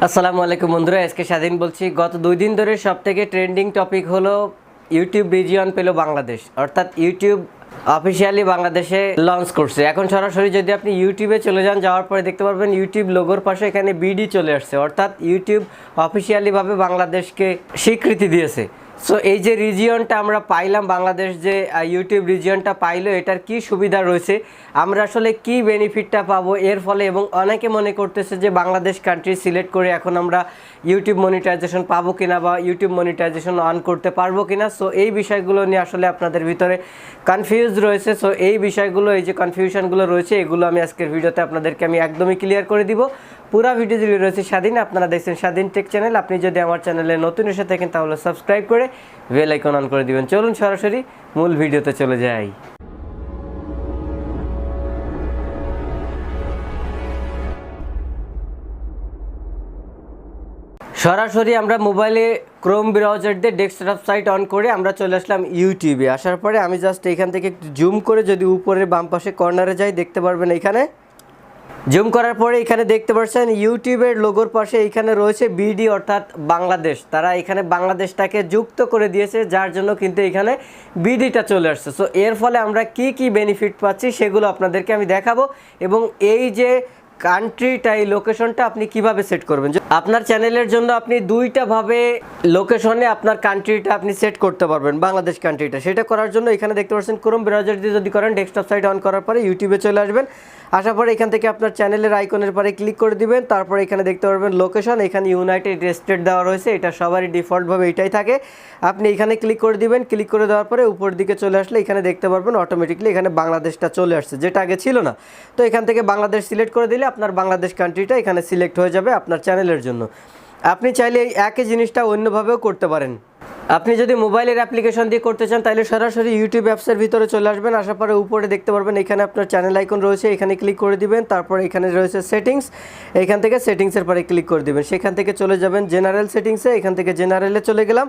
আসসালামু আলাইকুম বন্ধুরা, আজকে স্বাধীন বলছি। গত 2 দিন ধরে সবথেকে ট্রেন্ডিং টপিক হলো ইউটিউব রিজিয়ন পেল বাংলাদেশ, অর্থাৎ ইউটিউব অফিসিয়ালি বাংলাদেশে লঞ্চ করছে। এখন সরাসরি যদি আপনি ইউটিউবে চলে যান, যাওয়ার পরে দেখতে পারবেন ইউটিউব লোগোর পাশে এখানে বিডি চলে আসছে, অর্থাৎ ইউটিউব অফিসিয়ালিভাবে বাংলাদেশকে স্বীকৃতি দিয়েছে। সো এই যে রিজিয়নটা আমরা পাইলাম, বাংলাদেশ যে ইউটিউব রিজিয়নটা পাইলো, এটার কি সুবিধা রয়েছে, আমরা আসলে কি বেনিফিটটা পাবো এর ফলে, এবং অনেকে মনে করতেছে যে বাংলাদেশ কান্ট্রি সিলেক্ট করে এখন আমরা ইউটিউব মনিটাইজেশন পাবো কিনা বা ইউটিউব মনিটাইজেশন অন করতে পারবো কিনা। সো এই বিষয়গুলো নিয়ে আসলে আপনাদের ভিতরে কনফিউজ রয়েছে। সো এই বিষয়গুলো, এই যে কনফিউশনগুলো রয়েছে, এগুলো আমি আজকের ভিডিওতে আপনাদেরকে আমি একদমই ক্লিয়ার করে দিব। পুরো ভিডিও জুড়ে রয়েছে স্বাধীন, আপনারা দেখছেন স্বাধীন টেক চ্যানেল। আপনি যদি আমার চ্যানেলে নতুন এসে থাকেন তাহলে সাবস্ক্রাইব করে বেল আইকন অন করে দিবেন। চলুন সরাসরি মূল ভিডিওতে চলে যাই। সরাসরি আমরা মোবাইলে ক্রোম ব্রাউজার দিয়ে ডেস্কটপ সাইট অন করে আমরা চলে আসলাম ইউটিউবে। আসার পরে আমি জাস্ট এখান থেকে একটু জুম করে যদি উপরের বাম পাশে কর্নারে যাই, দেখতে পারবেন এখানে জুম করার পরে এখানে দেখতে পাচ্ছেন ইউটিউবের লোগোর পাশে এখানে রয়েছে বিডি, অর্থাৎ বাংলাদেশ। তারা এখানে বাংলাদেশটাকে যুক্ত করে দিয়েছে, যার জন্য কিন্তু এখানে বিডিটা চলে আসছে। সো এর ফলে আমরা কি কি বেনিফিট পাচ্ছি সেগুলো আপনাদেরকে আমি দেখাবো, এবং এই যে কান্ট্রিটা, এই লোকেশনটা আপনি কিভাবে সেট করবেন। আপনার চ্যানেলের জন্য আপনি দুইটা ভাবে লোকেশনে আপনার কান্ট্রিটা আপনি সেট করতে পারবেন, বাংলাদেশ কান্ট্রিটা। সেটা করার জন্য এখানে দেখতে পাচ্ছেন ক্রোম ব্রাউজার দিয়ে যদি করেন, ডেস্কটপ সাইট অন করার পরে ইউটিউবে চলে আসবেন। আসার পরে এখান থেকে আপনার চ্যানেলের আইকনের পরে ক্লিক করে দিবেন। তারপরে এখানে দেখতে পারবেন লোকেশন, এখানে ইউনাইটেড স্টেট দেওয়া রয়েছে, এটা সবারই ডিফল্টভাবে এটাই থাকে। আপনি এখানে ক্লিক করে দিবেন। ক্লিক করে দেওয়ার পরে উপর দিকে চলে আসলে এখানে দেখতে পারবেন অটোমেটিকলি এখানে বাংলাদেশটা চলে আসছে, যেটা আগে ছিল না। তো এখান থেকে বাংলাদেশ সিলেক্ট করে দিলে আপনার বাংলাদেশ কান্ট্রিটা এখানে সিলেক্ট হয়ে যাবে আপনার চ্যানেলের জন্য। আপনি চাইলে এই একই জিনিসটা অন্যভাবেও করতে পারেন। আপনি যদি মোবাইলের অ্যাপ্লিকেশন দিয়ে করতে চান তাহলে সরাসরি ইউটিউব অ্যাপসের ভিতরে চলে আসবেন। আসার পরে উপরে দেখতে পারবেন এখানে আপনার চ্যানেল আইকন রয়েছে, এখানে ক্লিক করে দিবেন। তারপরে এখানে রয়েছে সেটিংস, এখান থেকে সেটিংসের পরে ক্লিক করে দিবেন। সেখান থেকে চলে যাবেন জেনারেল সেটিংসে, এখান থেকে জেনারেলে চলে গেলাম।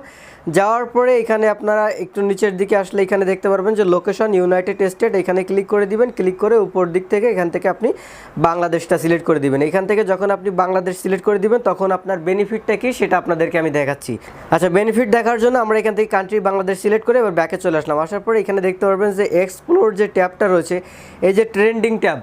যাওয়ার পরে এখানে আপনারা একটু নিচের দিকে আসলে এখানে দেখতে পারবেন যে লোকেশন ইউনাইটেড স্টেট, এখানে ক্লিক করে দিবেন। ক্লিক করে উপর দিক থেকে এখান থেকে আপনি বাংলাদেশটা সিলেক্ট করে দিবেন। এখান থেকে যখন আপনি বাংলাদেশ সিলেক্ট করে দিবেন তখন আপনার বেনিফিটটা কি সেটা আপনাদেরকে আমি দেখাচ্ছি। আচ্ছা, বেনিফিট দেখার জন্য আমরা এখান থেকে কান্ট্রি বাংলাদেশ সিলেক্ট করে এবার ব্যাকে চলে আসলাম। আসার পরে এখানে দেখতে পারবেন যে এক্সপ্লোর যে ট্যাবটা রয়েছে, এই যে ট্রেন্ডিং ট্যাব,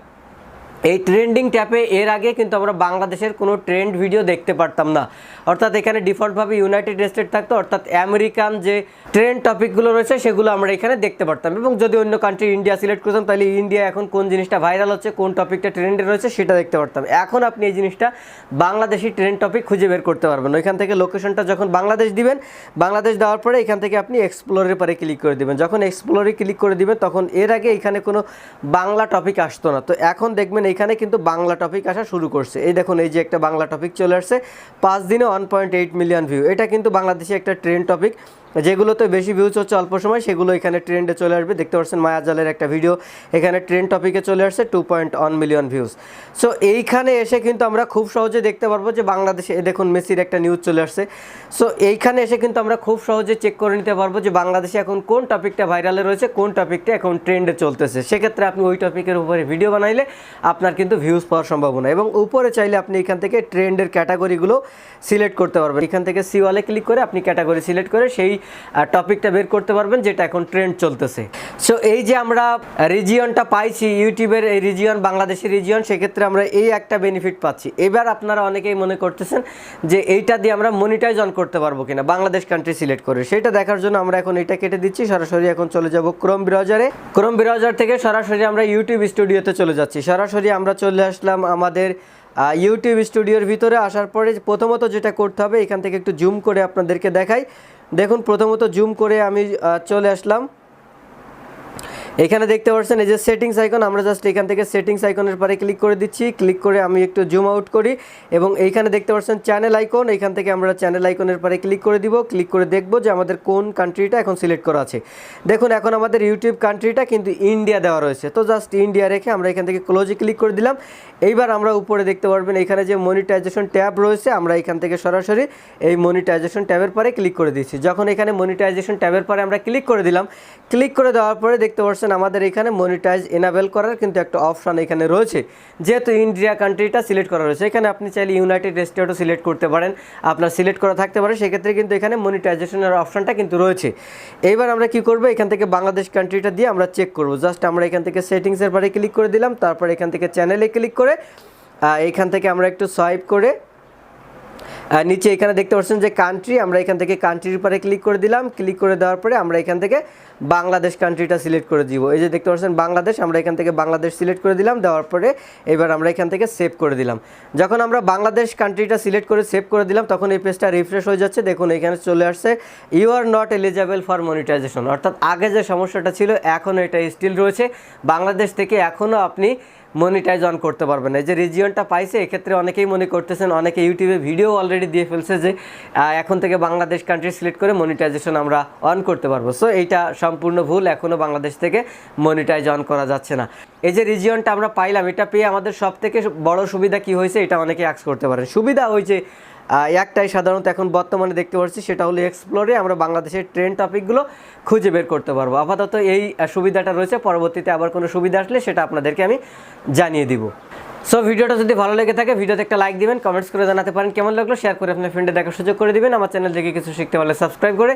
এই ট্রেন্ডিং ট্যাবে এর আগে কিন্তু আমরা বাংলাদেশের কোনো ট্রেন্ড ভিডিও দেখতে পারতাম না, অর্থাৎ এখানে ডিফল্টভাবে ইউনাইটেড স্টেট থাকতো, অর্থাৎ আমেরিকান যে ট্রেন্ড টপিকগুলো রয়েছে সেগুলো আমরা এখানে দেখতে পারতাম। এবং যদি অন্য কান্ট্রি ইন্ডিয়া সিলেক্ট করতাম তাহলে ইন্ডিয়া এখন কোন জিনিসটা ভাইরাল হচ্ছে, কোন টপিকটা ট্রেন্ডে রয়েছে সেটা দেখতে পারতাম। এখন আপনি এই জিনিসটা বাংলাদেশি ট্রেন্ড টপিক খুঁজে বের করতে পারবেন। ওইখান থেকে লোকেশনটা যখন বাংলাদেশ দিবেন, বাংলাদেশ দেওয়ার পরে এখান থেকে আপনি এক্সপ্লোরের পরে ক্লিক করে দিবেন। যখন এক্সপ্লোরে ক্লিক করে দিবেন তখন এর আগে এখানে কোনো বাংলা টপিক আসতো না, তো এখন দেখবেন এখানে কিন্তু বাংলা টপিক আসা শুরু করছে। এই দেখুন, এই যে একটা বাংলা টপিক চলে আসছে, 5 দিনে 1.8 মিলিয়ন ভিউ। এটা কিন্তু বাংলাদেশে একটা ট্রেন্ড টপিক, যেগুলোতে বেশি ভিউজ হচ্ছে অল্প সময় সেগুলো এখানে ট্রেন্ডে চলে আসবে। দেখতে পাচ্ছেন মায়াজালের একটা ভিডিও এখানে ট্রেন্ড টপিকে চলে আসছে, 2.1 মিলিয়ন ভিউজ। সো এইখানে এসে কিন্তু আমরা খুব সহজে দেখতে পারবো যে বাংলাদেশে দেখুন মেসির একটা নিউজ চলে আসছে। সো এইখানে এসে কিন্তু আমরা খুব সহজে চেক করে নিতে পারবো যে বাংলাদেশে এখন কোন টপিকটা ভাইরালে রয়েছে, কোন টপিকটা এখন ট্রেন্ডে চলতেছে। সেক্ষেত্রে আপনি ওই টপিকের উপরে ভিডিও বানাইলে আপনার কিন্তু ভিউজ পাওয়ার সম্ভাবনা। এবং উপরে চাইলে আপনি এখান থেকে ট্রেন্ডের ক্যাটাগরিগুলো সিলেক্ট করতে পারবেন। এখান থেকে সিওয়ালে ক্লিক করে আপনি ক্যাটাগরি সিলেক্ট করে সেই টপিকটা বের করতে পারবেন যেটা এখন ট্রেন্ড চলতেছে। সো এই যে আমরা রিজিয়নটা পাইছি, ইউটিউবের এই রিজিয়ন, বাংলাদেশি রিজিয়ন, সেক্ষেত্রে আমরা এই একটা বেনিফিট পাচ্ছি। এবার আপনারা অনেকেই মনে করতেছেন যে এইটা দিয়ে আমরা মনিটাইজ অন করতে পারবো কিনা বাংলাদেশ কান্ট্রি সিলেক্ট করে। সেটা দেখার জন্য আমরা এখন এটা কেটে দিচ্ছি। সরাসরি এখন চলে যাব ক্রোম ব্রাউজারে। ক্রোম ব্রাউজার থেকে সরাসরি আমরা ইউটিউব স্টুডিওতে চলে যাচ্ছি। সরাসরি আমরা চলে আসলাম আমাদের ইউটিউব স্টুডিওর ভিতরে। আসার পরে প্রথমত যেটা করতে হবে, এখান থেকে একটু জুম করে আপনাদেরকে দেখাই। দেখুন, প্রথমত জুম করে আমি চলে আসলাম। এখানে দেখতে পাচ্ছেন এই যে সেটিংস আইকন, আমরা জাস্ট এখান থেকে সেটিংস আইকনের পরে ক্লিক করে দিচ্ছি। ক্লিক করে আমি একটু জুম আউট করি এবং এইখানে দেখতে পাচ্ছেন চ্যানেল আইকন, এখান থেকে আমরা চ্যানেল আইকনের পরে ক্লিক করে দিব। ক্লিক করে দেখব যে আমাদের কোন কান্ট্রিটা এখন সিলেক্ট করা আছে। দেখুন, এখন আমাদের ইউটিউব কান্ট্রিটা কিন্তু ইন্ডিয়া দেওয়া রয়েছে, তো জাস্ট ইন্ডিয়া রেখে আমরা এখান থেকে ক্লোজে ক্লিক করে দিলাম। এইবার আমরা উপরে দেখতে পারবেন এখানে যে মনিটাইজেশন ট্যাব রয়েছে, আমরা এখান থেকে সরাসরি এই মনিটাইজেশন ট্যাবের পরে ক্লিক করে দিচ্ছি। যখন এখানে মনিটাইজেশন ট্যাবের পরে আমরা ক্লিক করে দিলাম, ক্লিক করে দেওয়ার পরে দেখতে পাচ্ছেন পাচ্ছেন আমাদের এখানে মনিটাইজ এনাবেল করার কিন্তু একটা অপশান এখানে রয়েছে। যেহেতু ইন্ডিয়া কান্ট্রিটা সিলেক্ট করা রয়েছে, এখানে আপনি চাইলে ইউনাইটেড স্টেটও সিলেক্ট করতে পারেন, আপনার সিলেক্ট করা থাকতে পারে, সেক্ষেত্রে কিন্তু এখানে মনিটাইজেশনের অপশানটা কিন্তু রয়েছে। এইবার আমরা কি করব, এখান থেকে বাংলাদেশ কান্ট্রিটা দিয়ে আমরা চেক করব। জাস্ট আমরা এখান থেকে সেটিংসের পারে ক্লিক করে দিলাম, তারপর এখান থেকে চ্যানেলে ক্লিক করে এইখান থেকে আমরা একটু সোয়াইপ করে নিচে এখানে দেখতে পাচ্ছেন যে কান্ট্রি, আমরা এখান থেকে কান্ট্রির উপরে ক্লিক করে দিলাম। ক্লিক করে দেওয়ার পরে আমরা এখান থেকে বাংলাদেশ কান্ট্রিটা সিলেক্ট করে দিব। এই যে দেখতে পাচ্ছেন বাংলাদেশ, আমরা এখান থেকে বাংলাদেশ সিলেক্ট করে দিলাম। দেওয়ার পরে এবার আমরা এখান থেকে সেভ করে দিলাম। যখন আমরা বাংলাদেশ কান্ট্রিটা সিলেক্ট করে সেভ করে দিলাম, তখন এই পেজটা রিফ্রেশ হয়ে যাচ্ছে। দেখুন এখানে চলে আসছে you are not eligible for monetization, অর্থাৎ আগে যে সমস্যাটা ছিল এখনও এটা স্টিল রয়েছে। বাংলাদেশ থেকে এখনও আপনি মনিটাইজ অন করতে পারবেন না। এই যে রিজিয়নটা পাইছে, এক্ষেত্রে অনেকেই মনে করতেছেন, অনেকে ইউটিউবে ভিডিও অলরেডি দিয়ে ফেলছে যে এখন থেকে বাংলাদেশ কান্ট্রি সিলেক্ট করে মনিটাইজেশন আমরা অন করতে পারবো। সো এইটা সম্পূর্ণ ভুল, এখনও বাংলাদেশ থেকে মনিটাইজ অন করা যাচ্ছে না। এই যে রিজিয়নটা আমরা পাইলাম, এটা পেয়ে আমাদের সব থেকে বড় সুবিধা কি হয়েছে, এটা অনেকে আস্ক করতে পারেন। সুবিধা হয়েছে একটাই সাধারণত এখন বর্তমানে দেখতে পাচ্ছি, সেটা হলো এক্সপ্লোরে আমরা বাংলাদেশের ট্রেন্ড টপিকগুলো খুঁজে বের করতে পারবো। আপাতত এই সুবিধাটা রয়েছে, পরবর্তীতে আবার কোনো সুবিধা আসলে সেটা আপনাদেরকে আমি জানিয়ে দিব। সো ভিডিওটা যদি ভালো লেগে থাকে ভিডিওতে একটা লাইক দিবেন, কমেন্টস করে জানাতে পারেন কেমন লাগলো, শেয়ার করে আপনার ফ্রেন্ডে দেখার সুযোগ করে দিবেন। আমার চ্যানেল থেকে কিছু শিখতে পারলে সাবস্ক্রাইব করে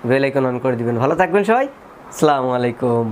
বেল আইকন অন করে দিবেন। ভালো থাকবেন সবাই, আসসালামু আলাইকুম।